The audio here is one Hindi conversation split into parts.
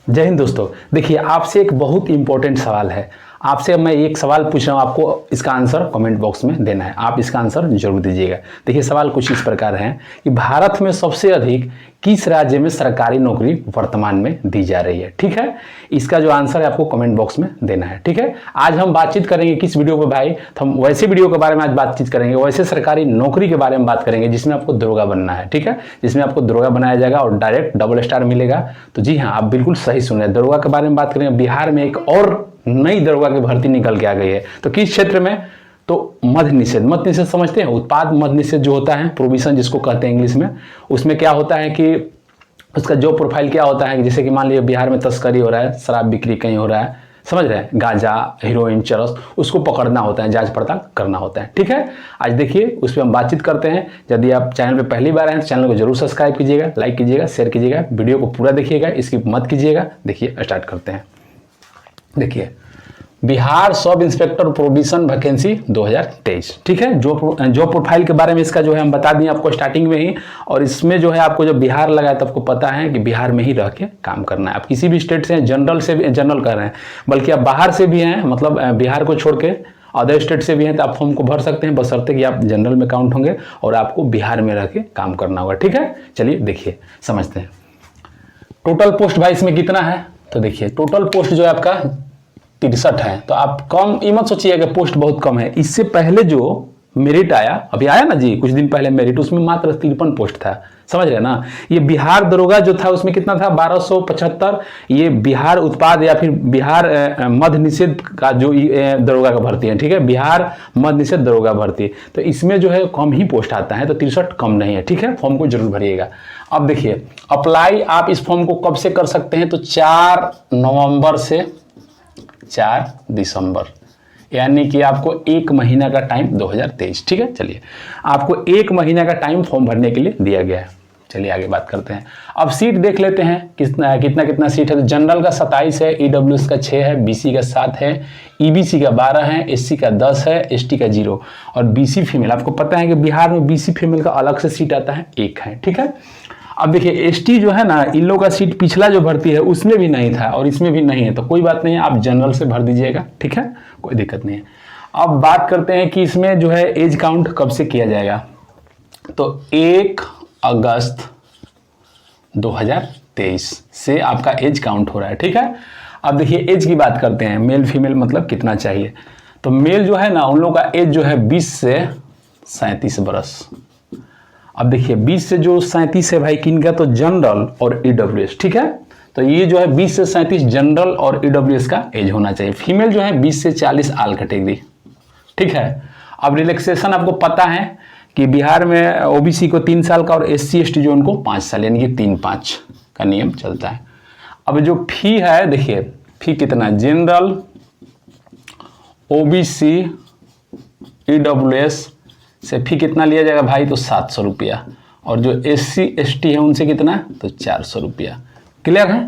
जय हिंद दोस्तों। देखिए, आपसे एक बहुत इंपॉर्टेंट सवाल है। आपसे मैं एक सवाल पूछ रहा हूँ, आपको इसका आंसर कमेंट बॉक्स में देना है। आप इसका आंसर जरूर दीजिएगा। देखिए, सवाल कुछ इस प्रकार है कि भारत में सबसे अधिक किस राज्य में सरकारी नौकरी वर्तमान में दी जा रही है। ठीक है, इसका जो आंसर है आपको कमेंट बॉक्स में देना है। ठीक है, आज हम बातचीत करेंगे किस वीडियो पे भाई, तो हम वैसे वीडियो के बारे में आज बातचीत करेंगे, वैसे सरकारी नौकरी के बारे में बात करेंगे जिसमें आपको दरोगा बनना है। ठीक है, जिसमें आपको दरोगा बनाया जाएगा और डायरेक्ट डबल स्टार मिलेगा। तो जी हाँ, आप बिल्कुल सही सुन रहे हैं, दरोगा के बारे में बात करेंगे। बिहार में एक और नई दरोगा की भर्ती निकल के आ गई है। तो किस क्षेत्र में? तो मद्य निषेध। मद्य निषेध समझते हैं, उत्पाद मद्य निषेध जो होता है, प्रोविजन जिसको कहते हैं इंग्लिश में। उसमें क्या होता है कि उसका जो प्रोफाइल क्या होता है, जैसे कि मान लीजिए बिहार में तस्करी हो रहा है, शराब बिक्री कहीं हो रहा है, समझ रहे हैं, गांजा, हीरोइन, चरस, उसको पकड़ना होता है, जांच पड़ताल करना होता है। ठीक है, आज देखिए उस पर हम बातचीत करते हैं। यदि आप चैनल पे पहली बार आए तो चैनल को जरूर सब्सक्राइब कीजिएगा, लाइक कीजिएगा, शेयर कीजिएगा, वीडियो को पूरा देखिएगा, स्किप मत कीजिएगा। देखिए स्टार्ट करते हैं। देखिए, Bihar sub inspector provision vacancy 2023। ठीक है, जो प्रोफाइल के बारे में इसका जो है हम बता दिए आपको स्टार्टिंग में ही। और इसमें जो है आपको जब बिहार लगा है तो आपको पता है कि बिहार में ही रह के काम करना है। आप किसी भी स्टेट से, जनरल से भी, जनरल कर रहे हैं, बल्कि आप बाहर से भी हैं, मतलब बिहार को छोड़ के अदर स्टेट से भी हैं, तो आप फॉर्म को भर सकते हैं, बशर्ते कि आप जनरल में काउंट होंगे और आपको बिहार में रह के काम करना होगा। ठीक है, चलिए देखिए समझते हैं। टोटल पोस्ट भाई इसमें कितना है, तो देखिए टोटल पोस्ट जो है आपका 63 है। तो आप कम ये मत सोचिए कि पोस्ट बहुत कम है। इससे पहले जो मेरिट आया, अभी आया ना जी कुछ दिन पहले मेरिट, उसमें मात्र 53 पोस्ट था। समझ रहे ना, ये बिहार दरोगा जो था उसमें कितना था, 1275। ये बिहार उत्पाद या फिर बिहार मद्य निषेध का जो दरोगा का भर्ती है। ठीक है, बिहार मद्य निषेध दरोगा भर्ती, तो इसमें जो है कम ही पोस्ट आता है, तो 63 कम नहीं है। ठीक है, फॉर्म को जरूर भरिएगा। अब देखिए, अप्लाई आप इस फॉर्म को कब से कर सकते हैं, तो 4 नवंबर से 4 दिसंबर, यानी कि आपको 1 महीना का टाइम 2023। ठीक है, चलिए आपको 1 महीना का टाइम फॉर्म भरने के लिए दिया गया है। चलिए आगे बात करते हैं। अब सीट देख लेते हैं कितना सीट है। तो जनरल का 27 है, ईडब्ल्यूएस का 6 है, बीसी का 7 है, ईबीसी का 12 है, एससी का 10 है, एसटी का 0 और बीसी फीमेल। आपको पता है कि बिहार में बीसी फीमेल का अलग से सीट आता है, 1 है। ठीक है, अब देखिए एसटी जो है ना, इन लोगों का सीट पिछला जो भर्ती है उसमें भी नहीं था और इसमें भी नहीं है, तो कोई बात नहीं है, आप जनरल से भर दीजिएगा। ठीक है, कोई दिक्कत नहीं है। अब बात करते हैं कि इसमें जो है एज काउंट कब से किया जाएगा, तो 1 अगस्त 2023 से आपका एज काउंट हो रहा है। ठीक है, अब देखिए एज की बात करते हैं, मेल फीमेल मतलब कितना चाहिए। तो मेल जो है ना, उन लोगों का एज जो है 20 से 37 बरस। अब देखिए 20 से जो 37 है भाई, किन का, तो जनरल और ईडब्ल्यूएस। ठीक है, तो ये जो है 20 से 37 जनरल और ईडब्ल्यूएस का एज होना चाहिए। फीमेल जो है 20 से 40 आल कैटेगरी। ठीक है, अब रिलैक्सेशन आपको पता है कि बिहार में ओबीसी को 3 साल का और एससी एसटी जो उनको 5 साल, यानी कि 3-5 का नियम चलता है। अब जो फी है, देखिए फी कितना, जनरल, ओबीसी, ईडब्ल्यूएस से फी कितना लिया जाएगा भाई, तो 700 रुपया। और जो एससी एसटी है उनसे कितना, तो 400 रुपया। क्लियर है।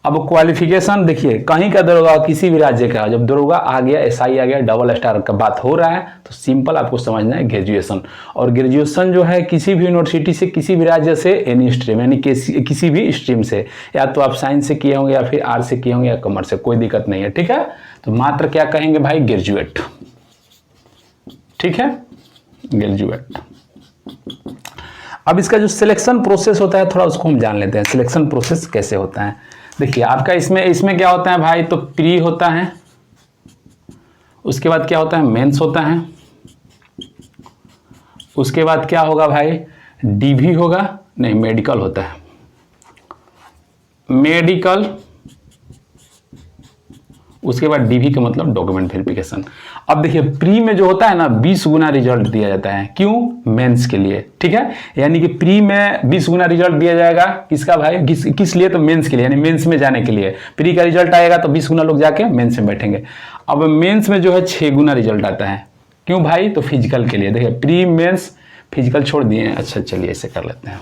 अब क्वालिफिकेशन देखिए, कहीं का दरोगा, किसी भी राज्य का, जब दरोगा आ गया, एसआई आ गया, डबल स्टार का बात हो रहा है, तो सिंपल आपको समझना है ग्रेजुएशन। और ग्रेजुएशन जो है किसी भी यूनिवर्सिटी से, किसी भी राज्य से, एनी स्ट्रीम, यानी किसी भी स्ट्रीम से, या तो आप साइंस से किए होंगे या फिर आर्ट्स से किए होंगे या कॉमर्स से, कोई दिक्कत नहीं है। ठीक है, तो मात्र क्या कहेंगे भाई, ग्रेजुएट। ठीक है, ग्रेजुएट। अब इसका जो सिलेक्शन प्रोसेस होता है, थोड़ा उसको हम जान लेते हैं, सिलेक्शन प्रोसेस कैसे होता है। देखिए आपका इसमें क्या होता है भाई, तो प्री होता है, उसके बाद क्या होता है, मेंस होता है, उसके बाद क्या होगा भाई, डीवी होगा, नहीं मेडिकल होता है, मेडिकल, उसके बाद डीवी का मतलब डॉक्यूमेंट वेरिफिकेशन। अब देखिए प्री में जो होता है ना, 20 गुना रिजल्ट दिया जाता है, क्यों, मेंस के लिए। ठीक है, यानी कि प्री में 20 गुना रिजल्ट दिया जाएगा, किसका भाई, किस लिए, तो मेंस के लिए, यानी मेंस में जाने के लिए। प्री का रिजल्ट आएगा तो 20 गुना लोग जाके मेंस में बैठेंगे। अब मेंस में जो है 6 गुना रिजल्ट आता है, क्यों भाई, तो फिजिकल के लिए। देखिए प्री मेंस फिजिकल छोड़ दिए। अच्छा चलिए ऐसे कर लेते हैं,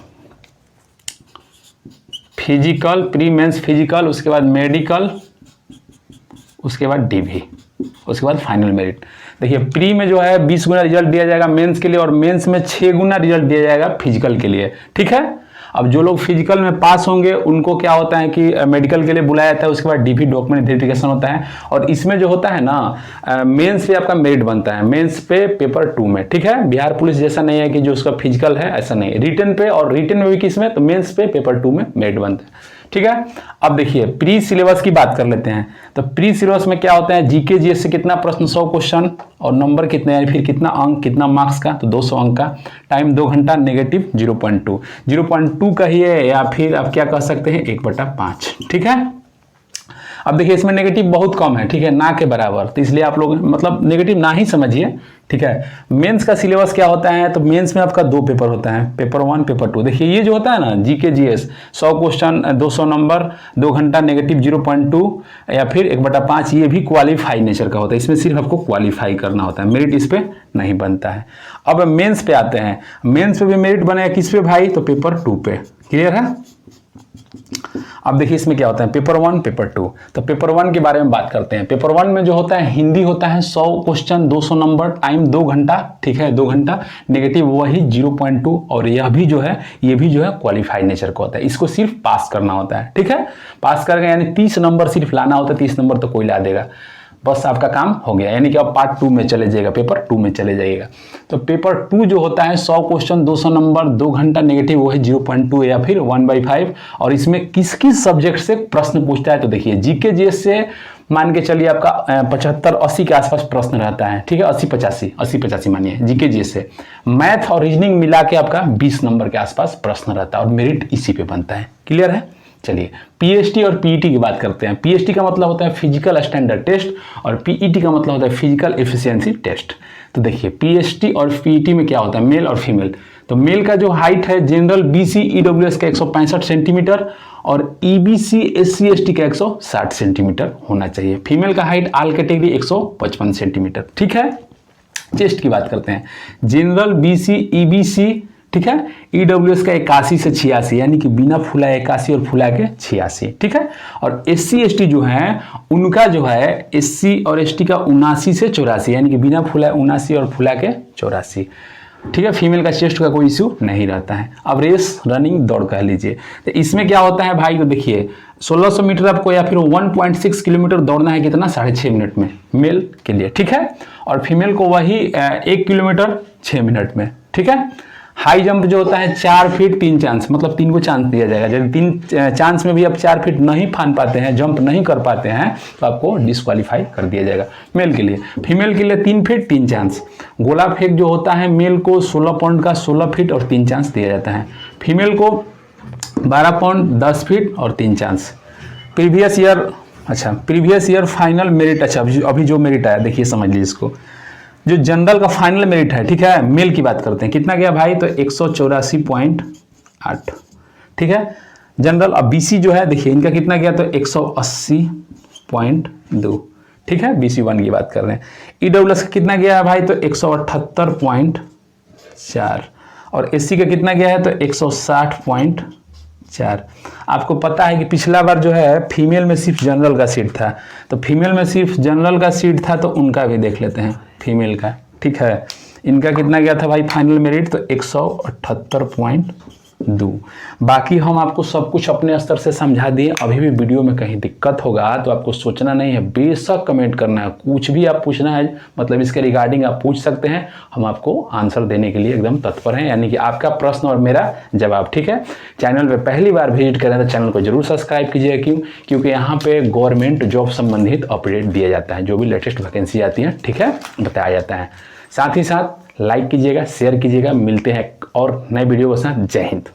फिजिकल, प्री मेंस फिजिकल, उसके बाद मेडिकल, उसके बाद डीवी, उसके बाद फाइनल मेरिट। देखिए प्री में जो है 20 गुना रिजल्ट दिया जाएगा मेंस के लिए, और मेंस में 6 गुना रिजल्ट दिया जाएगा फिजिकल के लिए। ठीक है, अब जो लोग फिजिकल में पास होंगे उनको क्या होता है कि मेडिकल के लिए बुलाया जाता है, उसके बाद डीपी डॉक्यूमेंट वेरिफिकेशन होता है। और इसमें जो होता है ना मेंस पे आपका मेरिट बनता है, मेंस पे पेपर 2 में, ठीक है। बिहार पुलिस जैसा नहीं है कि जो उसका फिजिकल है, ऐसा नहीं है। रिटन पे, और रिटन में भी किसमें, तो मेंस पे पेपर 2 में मेरिट बनता है, ठीक है। अब देखिए प्री सिलेबस की बात कर लेते हैं। तो प्री सिलेबस में क्या होता है, जीके जीएस से कितना प्रश्न, 100 क्वेश्चन, और नंबर कितने हैं, फिर कितना अंक, कितना मार्क्स का, तो 200 अंक का, टाइम 2 घंटा, नेगेटिव 0.2, 0.2 कहिए या फिर आप क्या कह सकते हैं 1/5, ठीक है। अब देखिए इसमें नेगेटिव बहुत कम है, ठीक है, ना के बराबर, तो इसलिए आप लोग मतलब नेगेटिव ना ही समझिए, ठीक है। मेंस का सिलेबस क्या होता है, तो मेंस में आपका 2 पेपर होता है, पेपर 1 पेपर 2। देखिए ये जो होता है ना जीके जीएस 100 क्वेश्चन 200 नंबर 2 घंटा नेगेटिव 0.2 या फिर 1/5, ये भी क्वालिफाई नेचर का होता है। इसमें सिर्फ आपको क्वालिफाई करना होता है, मेरिट इस पे नहीं बनता है। अब मेंस पे आते हैं, मेंस पे भी मेरिट बनेगा किस पे भाई, तो पेपर 2 पे, क्लियर है। अब देखिए इसमें क्या होता है, पेपर 1 पेपर 2। तो पेपर 1 के बारे में बात करते हैं। पेपर 1 में जो होता है हिंदी होता है 100 क्वेश्चन 200 नंबर, टाइम 2 घंटा, ठीक है, 2 घंटा, नेगेटिव वही 0.2, और यह भी जो है ये भी जो है क्वालिफाइड नेचर का होता है। इसको सिर्फ पास करना होता है, ठीक है। पास करके यानी 30 नंबर सिर्फ लाना होता है, 30 नंबर तो कोई ला देगा, बस आपका काम हो गया, यानी कि आप पार्ट 2 में चले जाइएगा, पेपर 2 में चले जाइएगा। तो पेपर 2 जो होता है 100 क्वेश्चन 200 नंबर 2 घंटा, नेगेटिव वो है 0.2 या फिर 1/5। और इसमें किस किस सब्जेक्ट से प्रश्न पूछता है, तो देखिए जीके जीएस से मान के चलिए आपका 75-80 के आसपास प्रश्न रहता है, ठीक है, 80-85 मानिए जीके जीएस से। मैथ और रीजनिंग मिला के आपका 20 नंबर के आसपास प्रश्न रहता है और मेरिट इसी पे बनता है, क्लियर है। चलिए पीएसटी और पीईटी की बात करते हैं। पीएसटी का मतलब होता है फिजिकल स्टैंडर्ड टेस्ट और पीईटी का मतलब होता है फिजिकल एफिशिएंसी टेस्ट। तो देखिए पीएसटी और पीईटी में क्या होता है, मेल और फीमेल। तो मेल का जो हाइट है जनरल बीसी ईडब्ल्यूएस का 165 सेंटीमीटर और ईबीसी एससी एसटी का 160 सेंटीमीटर होना चाहिए। फीमेल का हाइट ऑल कैटेगरी 155 सेंटीमीटर, ठीक है। चेस्ट की बात करते हैं, जनरल बीसी ईबीसी, ठीक है, ईडब्ल्यूएस का 81 से 86, यानी कि बिना फुला 81 और फुला के 86, ठीक है। और एससी एसटी जो है उनका जो है एससी और एसटी का 79 से 84, यानी कि बिना फुला 79 और फुला के 84, ठीक है। फीमेल का चेस्ट का कोई इश्यू नहीं रहता है। अब रेस रनिंग दौड़ कह लीजिए, तो इसमें क्या होता है भाई, तो देखिए 1600 मीटर आपको या फिर 1.6 किलोमीटर दौड़ना है, कितना 6.5 मिनट में मेल के लिए, ठीक है। और फीमेल को वही 1 किलोमीटर 6 मिनट में, ठीक है। हाई जंप जो होता है 4 फीट 3 चांस, मतलब 3 को चांस दिया जाएगा। यदि 3 चांस में भी आप 4 फीट नहीं फान पाते हैं, जंप नहीं कर पाते हैं, तो आपको डिस्क्वालीफाई कर दिया जाएगा मेल के लिए। फीमेल के लिए 3 फीट 3 चांस। गोला फेंक जो होता है मेल को 16 पाउंड का 16 फीट और 3 चांस दिया जाता है। फीमेल को 12 पाउंड 10 फीट और 3 chance. Previous year final merit, अच्छा अभी जो मेरिट आया देखिए समझ लीजिए इसको, जो जनरल का फाइनल मेरिट है, ठीक है, मेल की बात करते हैं, कितना गया भाई, तो 184.8, ठीक है जनरल। अब बीसी जो है देखिए इनका कितना गया, तो 180.2, ठीक है, बीसी 1 की बात कर रहे हैं। ईडब्ल्यूएस का कितना गया है भाई, तो 178.4 और एससी का कितना गया है, तो 160.4। आपको पता है कि पिछला बार जो है फीमेल में सिर्फ जनरल का सीट था, तो फीमेल में सिर्फ जनरल का सीट था, तो उनका भी देख लेते हैं फीमेल का, ठीक है। इनका कितना गया था भाई फाइनल मेरिट, तो 178.2। बाकी हम आपको सब कुछ अपने स्तर से समझा दिए। अभी भी वीडियो में कहीं दिक्कत होगा तो आपको सोचना नहीं है, बेशक कमेंट करना है, कुछ भी आप पूछना है मतलब इसके रिगार्डिंग आप पूछ सकते हैं, हम आपको आंसर देने के लिए एकदम तत्पर हैं, यानी कि आपका प्रश्न और मेरा जवाब, ठीक है। चैनल पे पहली बार विजिट करें तो चैनल को जरूर सब्सक्राइब कीजिएगा, क्योंकि यहाँ पे गवर्नमेंट जॉब संबंधित अपडेट दिया जाता है, जो भी लेटेस्ट वैकेंसी आती है, ठीक है, बताया जाता है। साथ ही साथ लाइक कीजिएगा, शेयर कीजिएगा। मिलते हैं और नए वीडियो के साथ। जय हिंद।